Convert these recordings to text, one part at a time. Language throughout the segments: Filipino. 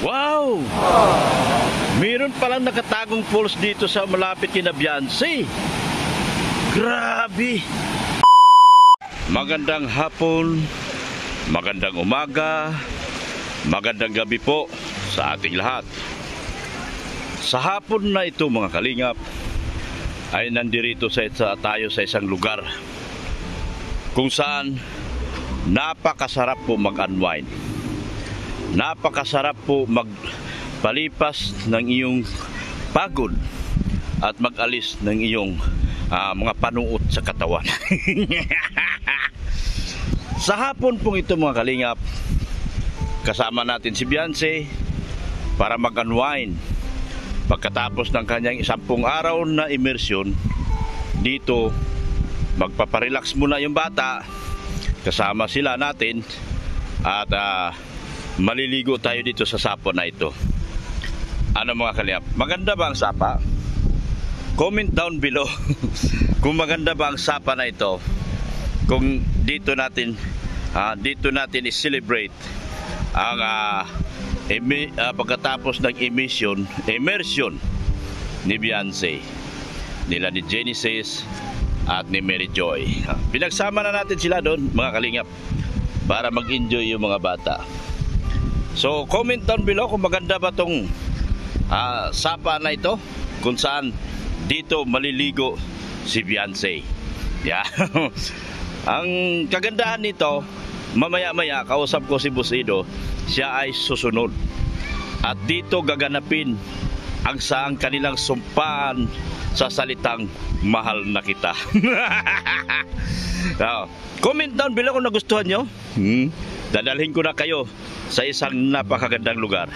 Wow! Meron palang nakatagong falls dito sa malapit kina Beyonce. Grabe! Magandang hapon, magandang umaga, magandang gabi po sa ating lahat. Sa hapon na ito mga kalingap, ay nandirito tayo sa isang lugar kung saan napakasarap po mag-unwind. Napakasarap po magpalipas ng iyong pagod at mag-alis ng iyong mga panuot sa katawan. Sa hapon pong ito mga kalingap, kasama natin si Beyonce para mag-unwind pagkatapos ng kanyang 10 araw na immersion dito. Magpaparelax muna yung bata, kasama sila natin, at maliligo tayo dito sa sapa na ito. Ano mga kalingap, maganda ba ang sapa? Comment down below kung maganda ba ang sapa na ito, kung dito natin i-celebrate ang pagkatapos ng immersion ni Beyonce, nila ni Genesis at ni Mary Joy. Pinagsama na natin sila doon mga kalingap para mag-enjoy yung mga bata. So comment down below kung maganda ba tong sapa na ito, kung saan dito maliligo si Beyonce. Yeah. Ang kagandahan nito, mamaya-maya kausap ko si Boss Ido, siya ay susunod. At dito gaganapin ang saang kanilang sumpaan sa salitang mahal na kita. Comment down below kung nagustuhan nyo. Dadalhin ko na kayo sa isang napakagandang lugar.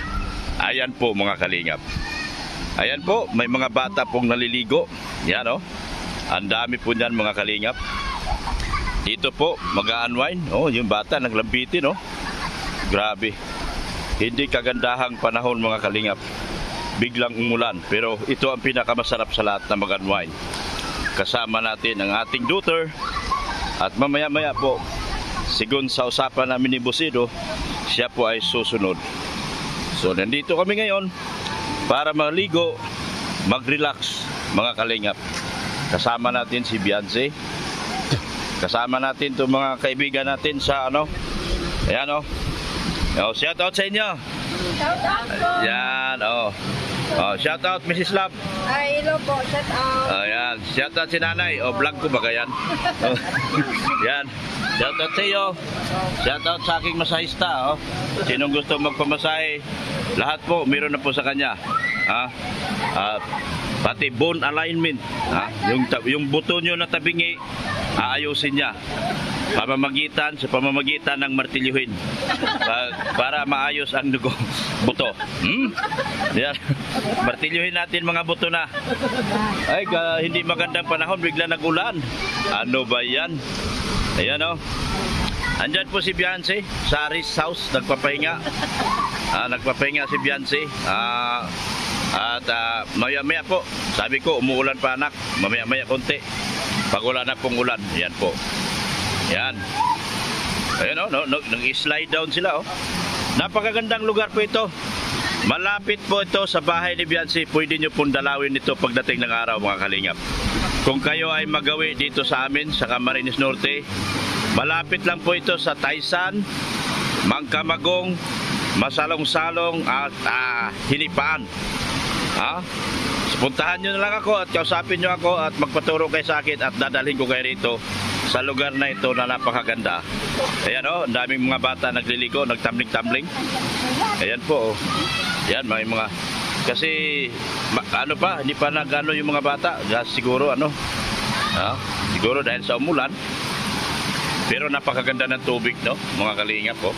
Ayan po mga kalingap. Ayan po, may mga bata pong naliligo. Yan o. Ang dami po niyan mga kalingap. Dito po, mag-unwind. Oh, yung bata naglambitin, oh. Grabe. Hindi kagandahang panahon mga kalingap. Biglang umulan. Pero ito ang pinakamasarap sa lahat na mag-unwind. Kasama natin ang ating daughter. At mamaya-maya po, sigun sa usapan namin ni Boss Ido, siya po ay susunod. So, nandito kami ngayon para maligo, mag-relax mga kalingap. Kasama natin si Beyonce. Kasama natin itong mga kaibigan natin sa ayan o. Shout out sa inyo. Shout out po. Yan shout out Mrs. Love. Ay, hello po, shout out. Yan, shout out si nanay. Vlog ko ba yan? Yan, shout out sa iyo. Shout out sa aking masahista. Sinong gusto magpamasahe, lahat po meron na po sa kanya. Pati bone alignment, yung buto nyo na tabingi, aayusin niya sa pamamagitan ng martilyuhin para maayos ang dugo buto. Yan. Martilyuhin natin mga buto na. Ay, hindi magandang panahon, bigla nag-ulan. Ano ba yan? Ayan o. Andyan po si Beyonce sa Aris House, nagpapahinga. Nagpapahinga si Beyonce. At maya-maya po, sabi ko umuulan pa anak, mamaya-maya konti. Pag wala na pong ulan, yan po. Yan. Ayan nag-slide down sila Napakagandang lugar po ito. Malapit po ito sa bahay ni Beyonce. Pwede nyo pong dalawin ito pagdating ng araw mga kalingap. Kung kayo ay magawi dito sa amin sa Camarines Norte, malapit lang po ito sa Taysan, Mangkamagong, Masalong-salong at Hinipaan. Puntahan nyo na lang ako at kausapin nyo ako at magpaturo kayo sa akin at dadalhin ko kayo rito sa lugar na ito na napakaganda. Ayan ang daming mga bata nagliligo, nagtumbling-tumbling. Ayan po Yan, may mga kasi hindi pa nagano yung mga bata. Siguro siguro dahil sa umulan. Pero napakaganda ng tubig mga kalingap po.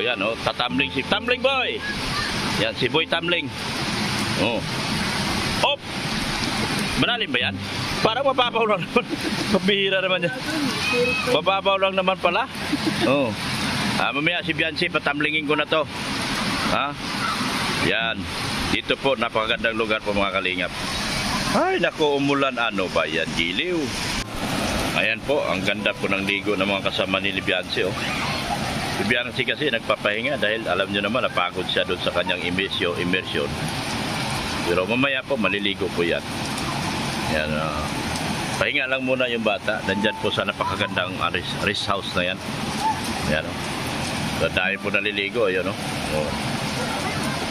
Yan tatumbling si Tumbling Boy. Yan si Boy Tumbling. Malalim ba yan? Parang mababaw lang naman. Pabihira naman yan. Mababaw lang naman pala. Mamaya si Beyonce, patamlingin ko na to. Yan. Dito po, napakagandang lugar po mga kalingap. Ay, naku, umulan. Ano ba yan? Giliw. Ayan po, ang ganda po ng ligo ng mga kasama ni Beyonce. Si Biancy kasi nagpapahinga dahil alam nyo naman napagod siya doon sa kanyang immersion. Pero mamaya po maliligo po yan. Yan, pahinga lang muna yung bata. Nandyan po sa napakagandang rest house na yan. Yan, so, dahil po naliligo, yun,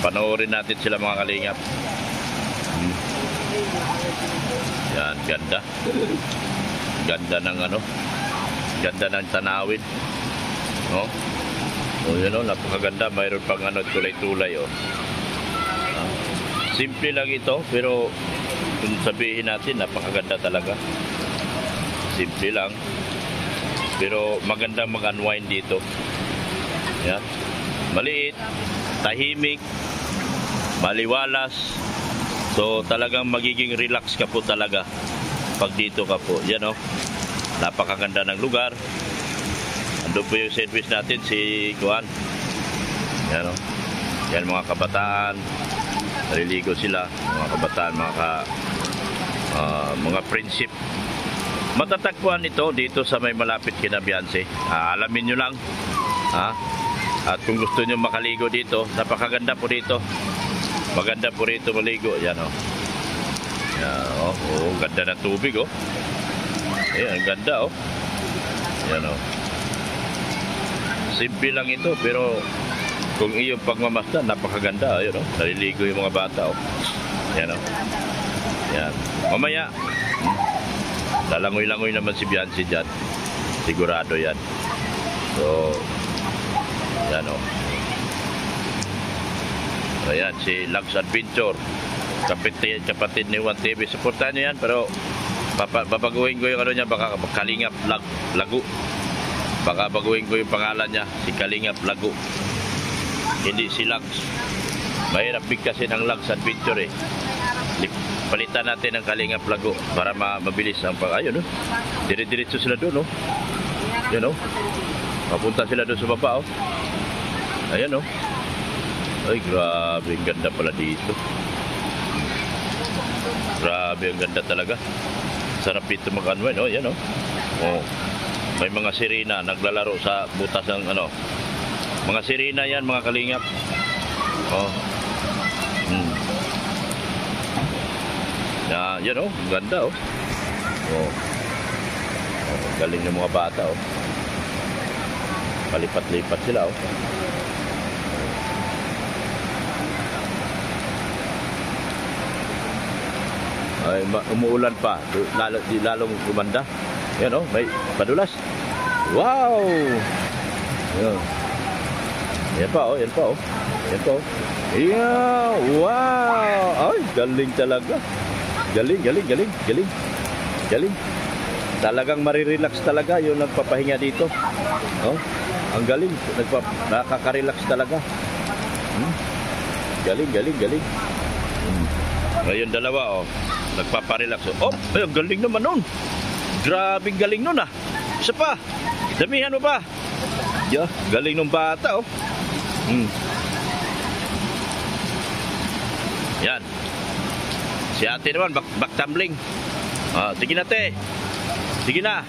panoorin natin sila mga kalingap. Yan, ganda. Ganda ng ganda ng tanawin. No? So, yun, napakaganda. Mayroon pang tulay-tulay, simple lang ito, pero kung sabihin natin, napakaganda talaga. Simple lang. Pero maganda mag-unwind dito. Yan. Maliit, tahimik, maliwalas. So talagang magiging relax ka po talaga pag dito ka po. Yan, napakaganda ng lugar. Ando po yung service natin, si Kuan. Yan, yan mga kabataan. Naliligo sila, mga kabataan, mga friendship. Matatagpuan ito dito sa may malapit kina Biancy. Alamin nyo lang. At kung gusto nyo makaligo dito, napakaganda po dito. Maganda po rito maligo. Yan, Yan, ganda ng tubig, Ayan, ganda, Yan, simple lang ito, pero kung iyong pagmamasdan, napakaganda. Ayun, naliligo yung mga bata, Yan, Yan. Mamaya, lalangoy-langoy naman si Biancy dyan. Sigurado yan. So, yan, Ayan, si Lux Adventure. Kapatid ni Juan TV. Supportan nyo yan, pero babaguhin ko yung niya, baka Kalingap Lagu. Baka baguhin ko yung pangalan niya, si Kalingap Lagu. Hindi si Lux. Mahirap bigkasin ang Lux Adventure, Palitan natin ng Kalingap Lagu para mabilis ang ayun, Dire-diretso sila doon, Yan, Mapunta sila doon sa baba, Ayan, Ay, grabe, ang ganda pala dito. Grabe, ang ganda talaga. Sarap dito mag-unwind, yan, May mga sirena naglalaro sa butas ng mga sirena yan, mga kalingap. Yan, ang ganda, galing ng mga bata, palipat-lipat sila, Ay, umuulan pa, lalong gumanda. Yan, may padulas. Wow! Yan. Yan pa, yan pa, Yan pa, Yeah! Wow! Ay, galing talaga. Galing. Talagang marirelax talaga yung nagpapahinga dito. Ang galing. Nakaka-relax talaga. Galing. Ngayon dalawa, nagpaparelax. Ay, ang galing naman nun. Grabing galing nun, Isa pa. Damihan mo pa. Yeah, galing ng bata, Yan. Si ate naman, back tumbling. Sige na, te. Sige na.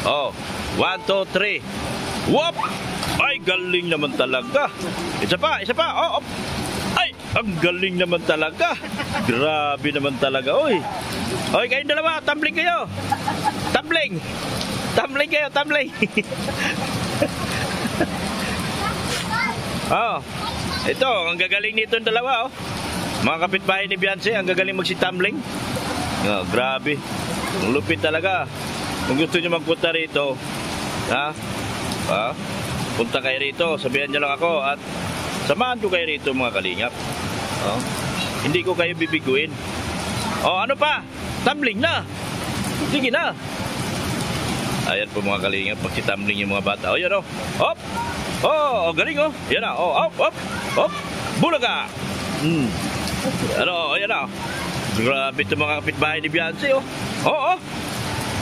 1, 2, 3. Whoop! Ay, galing naman talaga. Isa pa. Ay, ang galing naman talaga. Grabe naman talaga, oy. Oy, kayong dalawa, tumbling kayo. Tumbling kayo. Ito, ang gagaling nito ng dalawa, Mga kapitbahay ni Biancy, ang gagaling magsi-tumbling. Grabe. Ang lupit talaga. Kung gusto nyo magpunta rito, punta kayo rito, sabihan nyo lang ako at samahan ko kayo rito, mga kalingap. Hindi ko kayo bibiguin. Ano pa? Tumbling na. Sige na. Ayan po, mga kalingap, magsi-tumbling yung mga bata. Yan, Hop. Galing, Yan na. Hop. Bulaga. Ayan na. Grabe ito mga kapitbahay ni Biancy,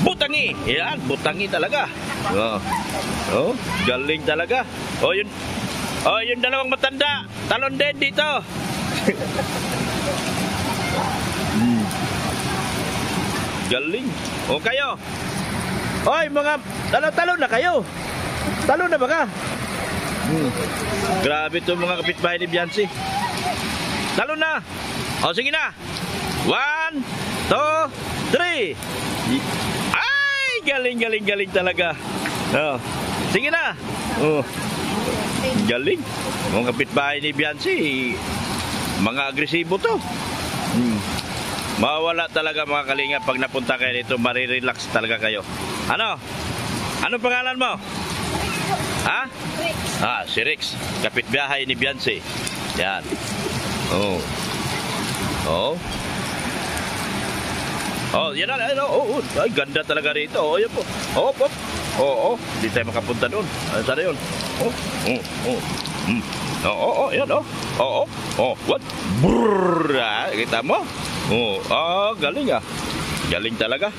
Butangi. Yan, butangi talaga. Galing talaga. Yung dalawang matanda, talon din dito. Galing. Kayo. Mga talon na kayo. Talon na ba ka? Grabe to mga kapitbahay ni Biancy. Talo na. O sige na. 1, 2, 3. Ay, galing talaga. Oh. Sige na. Oh. Galing. Mga kapitbahay ni Biancy, mga agresibo to. Mawala talaga mga kalinga pag napunta kayo dito, marirelax talaga kayo. Ano? Anong pangalan mo? Ha? Si Rex. Kapitbahay ni Biancy. Yan. Oh. Yan na. Ay, ganda talaga rito. Oh, yan po. Hindi tayo makapunta doon. Sana yun. Yan. What? Brrr. Kita mo? Galing ah. Galing talaga.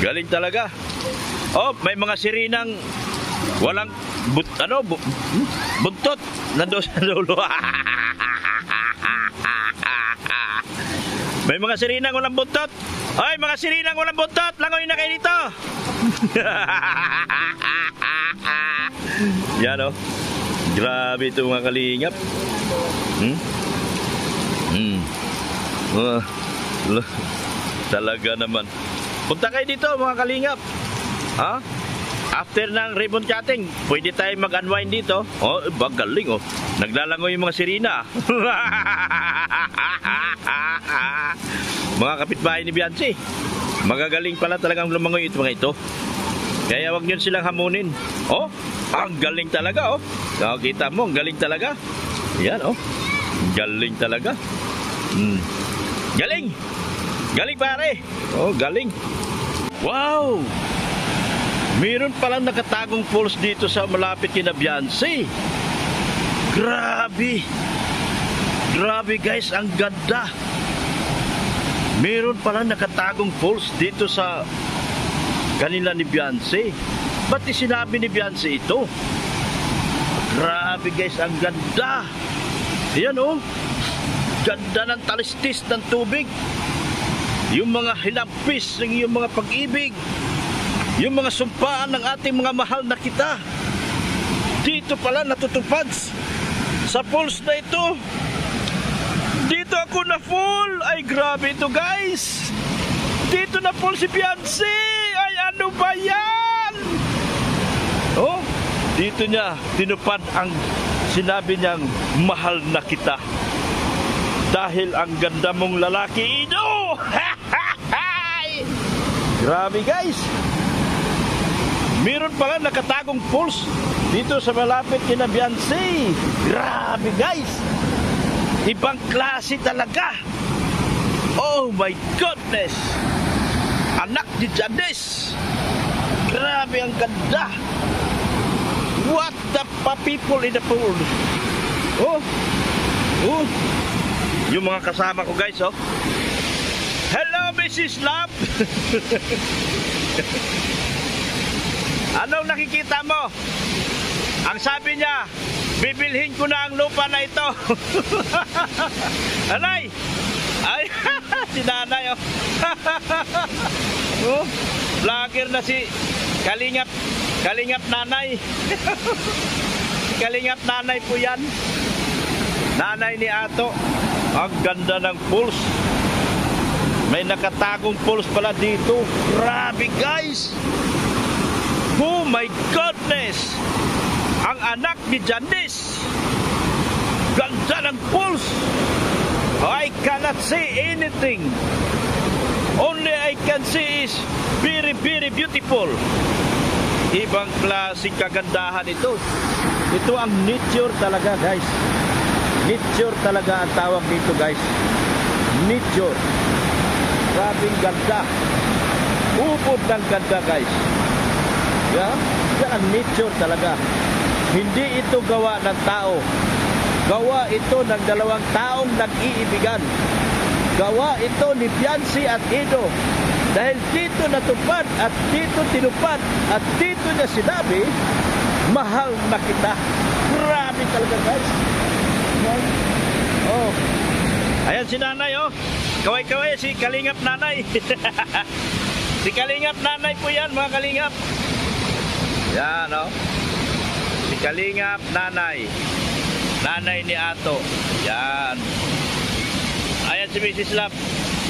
Galing talaga. May mga sirinang walang buntot nandoon sa dulo. May mga sirinang walang buntot. Ay, mga sirinang walang buntot, langoy na kayo dito. Yan oh. Grabe ito mga kalingap. Talaga naman. Punta kayo dito mga kalingap. After ng ribbon cutting, pwede tayo mag-unwind dito. Galing oh. Naglalangoy yung mga sirina. Mga kapitbahay ni Biancy, magagaling pala talagang lumangoy ito mga ito. Kaya wag niyo silang hamunin. Ang galing talaga oh. Kita mo, ang galing talaga. Yan oh. Galing talaga. Galing. Galing pare. Galing. Wow. Meron palang nakatagong falls dito sa malapit kina Biancy. Grabe. Grabe guys, ang ganda. Meron palang nakatagong falls dito sa kanila ni Biancy. Ba't sinabi ni Biancy ito? Grabe guys, ang ganda. Ayan oh. Ganda ng talistis ng tubig. Yung mga hinampis ng iyong mga pag-ibig. Yung mga sumpaan ng ating mga mahal na kita. Dito pala natutupad sa falls na ito. Dito ako na full. Ay grabe ito guys. Dito na full si Biancy. Ay ano ba yan? Dito niya tinupad ang sinabi niyang mahal na kita. Dahil ang ganda mong lalaki ino. Grabe guys. Meron pala nakatagong falls dito sa malapit kina Biancy. Grabe guys. Ibang klase talaga. Oh my goodness. Anak ni Janice. Grabe ang ganda. What the people in the pool. Yung mga kasama ko guys Hello Mrs. Love. Anong nakikita mo? Ang sabi niya, bibilhin ko na ang lupa na ito. Anay! Ay, si nanay vlogger na si Kalingap nanay. Kalingap nanay po yan. Nanay ni Ato. Ang ganda ng pools. May nakatagong pools pala dito. Grabe guys. Oh my goodness. Ang anak ni Janice. Ganda ng pools. I cannot say anything. Only I can see is very very beautiful. Ibang klaseng kagandahan ito. Ito ang nature talaga guys. Nature talaga ang tawag dito guys. Nature. Grabing ganda. Ubod ng ganda guys. Yan ang nature talaga. Hindi ito gawa ng tao. Gawa ito ng dalawang taong nag-iibigan. Gawa ito ni Biancy at Ido. Dahil dito natupad at dito tinupad at dito niya sinabi, mahal na kita. Grabe talaga guys. Ayan si nanay Kaway-kaway si Kalingap nanay. Si Kalingap nanay po yan mga Kalingap. Yan si Kalingap Nanay. Nanay ni Ato. Yan. Ayan si Mrs. Love.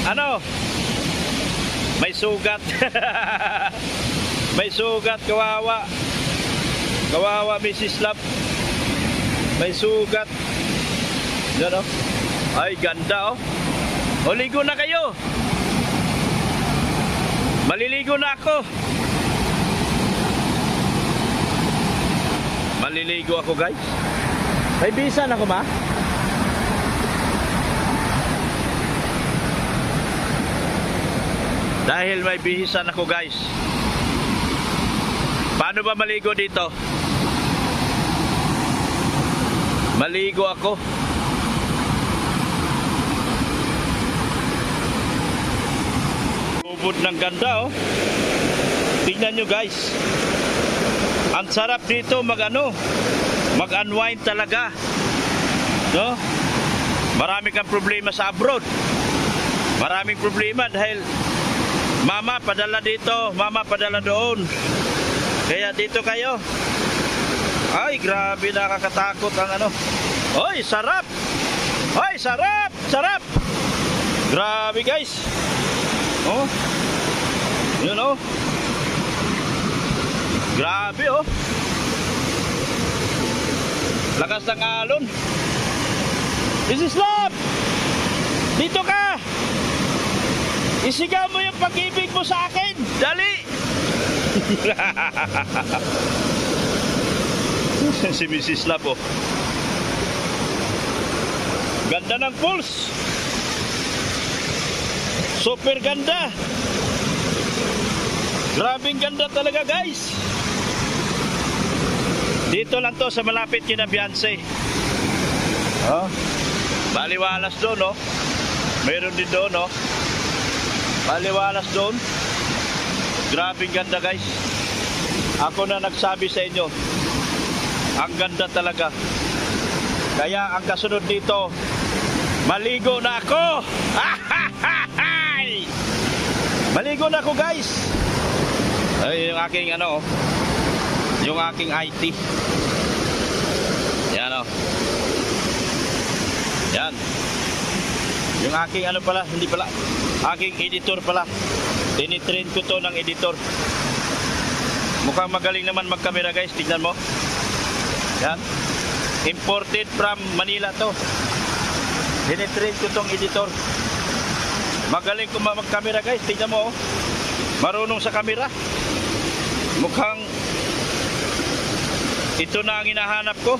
Ano? May sugat. May sugat, kawawa. Kawawa Mrs. Love. May sugat. Yan oh. Ay, ganda oh. O, ligo na kayo. Maliligo na ako. Maliligo ako guys. May bisa na ako ma? Dahil may bihisan ako guys. Paano ba maligo dito? Maligo ako. Ubod ng ganda oh. Tingnan nyo guys. Ang sarap dito mag-unwind talaga. No? Marami kang problema sa abroad. Maraming problema dahil mama padala dito, mama padala doon. Kaya dito kayo. Ay, grabe, nakakatakot ang ano. Oy, sarap. Oy, sarap, sarap. Grabe guys. Oh. Yun oh. Grabe oh. Lakas ng alon. Mrs. Love! Dito ka! Isigaw mo yung pag-ibig mo sa akin! Dali! Si Mrs. Love oh. Ganda ng pulse! Super ganda! Grabing ganda talaga guys! Dito lang to sa malapit kina Beyonce. Oh. Baliwalas doon, no? Mayroon din doon, no? Baliwalas doon. Grabing ganda, guys. Ako na nagsabi sa inyo. Ang ganda talaga. Kaya ang kasunod dito, maligo na ako! Maligo na ako, guys! Ay, yung aking ano, yung aking IT. Yan o. Yan. Yung aking ano pala, hindi pala, aking editor pala. Tinitrain ko to ng editor. Mukhang magaling naman magkamera guys, tignan mo. Yan. Imported from Manila to. Tinitrain ko tong editor. Magaling ko magkamera guys, tignan mo. Marunong sa kamera. Mukhang ito na ang hinahanap ko.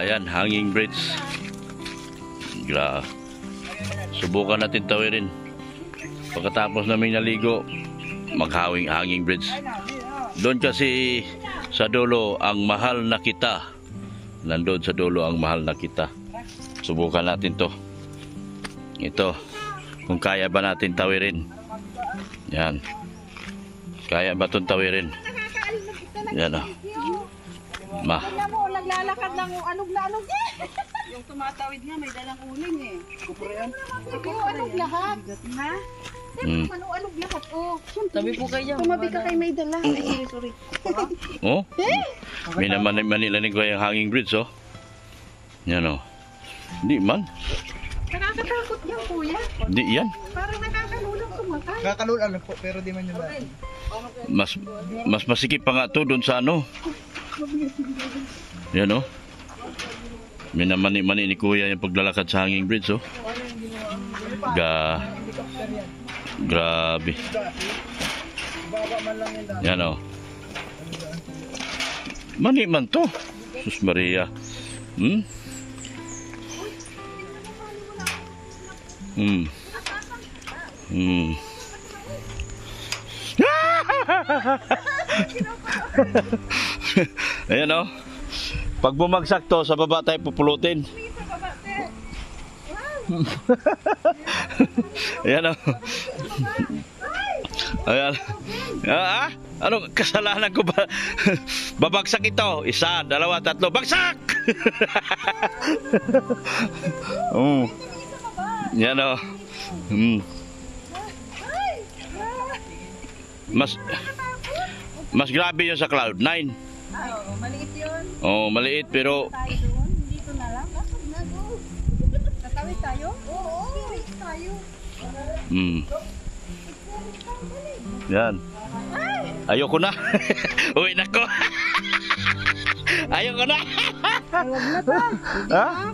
Ayan, hanging bridge. Subukan natin tawirin. Pagkatapos namin naligo, hanging bridge. Doon kasi sa dulo ang mahal na kita. Nandun sa dulo ang mahal na kita. Subukan natin to. Ito. Kung kaya ba natin tawirin. Yan. Kaya ba itong tawirin? Yan o. Tingnan mo, naglalakad ng anog na anog. Yung tumatawid nga, may dalang uling eh. Yung anog lahat. Ha? Mm. Anog lahat, oh. Tabi po kayo. Tumabi ka kay may dala. Ay, sorry. Oh? May naman manilanig ko yung hanging bridge, oh. Yan, oh. Hindi man. Nakakatakot yan, kuya. Hindi yan. Parang nakakalulang sumakay. Kakalulan po, pero di man yun ba? Mas masikip pa nga to doon sa ano. Yan, oh. May namani-mani ni kuya yung paglalakad sa hanging bridge, oh. Grabe. Yan, oh. Mani man to. Sus Maria. Hmm? Hmm. Hmm. Ayan, oh. Pag bumagsak to, sa baba tayo pupulutin. Ayan, oh. Ayan. Ah? Ano kasalanan ko ba? Babagsak ito. 1, 2, 3. Bagsak! Yan, oh. Mas grabe yun sa Cloud9. Oo, maliit yun. Oh, maliit pero Tayo doon, dito na lang. Lakad na, go. Tatawid tayo? Oo, tayo. Yan. Ayoko na. Uwi na ko. Ayoko na. Ay, wag na ta. Ha?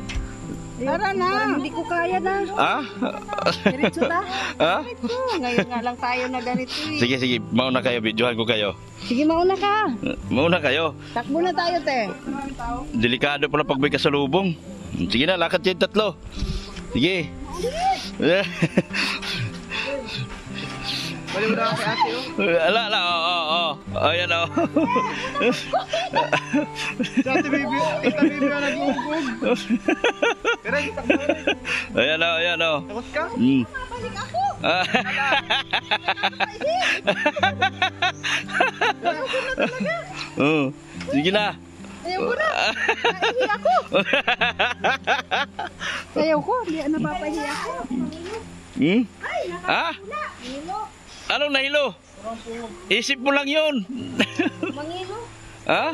Tara na. Hindi ko kaya na. Ha? Diretso na. Ha? Ngayon nga lang tayo na ganito eh. Sige, sige. Mauna kayo. Videohan ko kayo. Sige, mauna ka. Mauna kayo. Takbo na tayo, te. Delikado pala pag may kasalubong. Sige na, lakad kayo 3. Sige. Baliw na ako kay ate, oh. Ala, oo. Ayan, oh. Si ate baby, na nag-uugog. Pero hindi takbo. Ayan, oh. Takot ka? Balik ako. Sige na. Ayaw ko na. Naihi ako. Ayaw ko. Hindi napapahi ako. Hmm? Ha? Mangilo. Anong nahilo? Isip mo lang yun. Mangilo. Ha?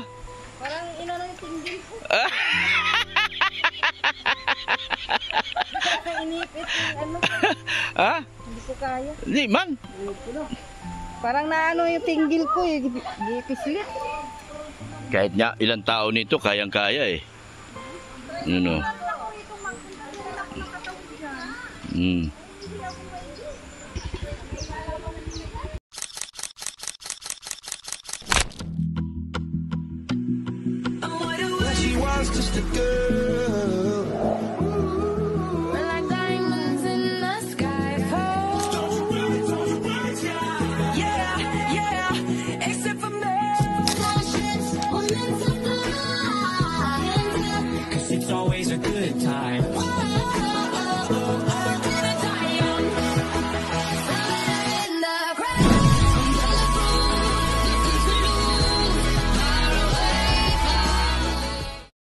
Parang inano yung tinggil ko. Inipit yung ano. Ha? Hindi ko kaya. Hindi man. Parang naano yung tinggil ko eh. Gipislit. Kahit nga ilang tao nito, kayang-kaya eh. Ano? She was just a girl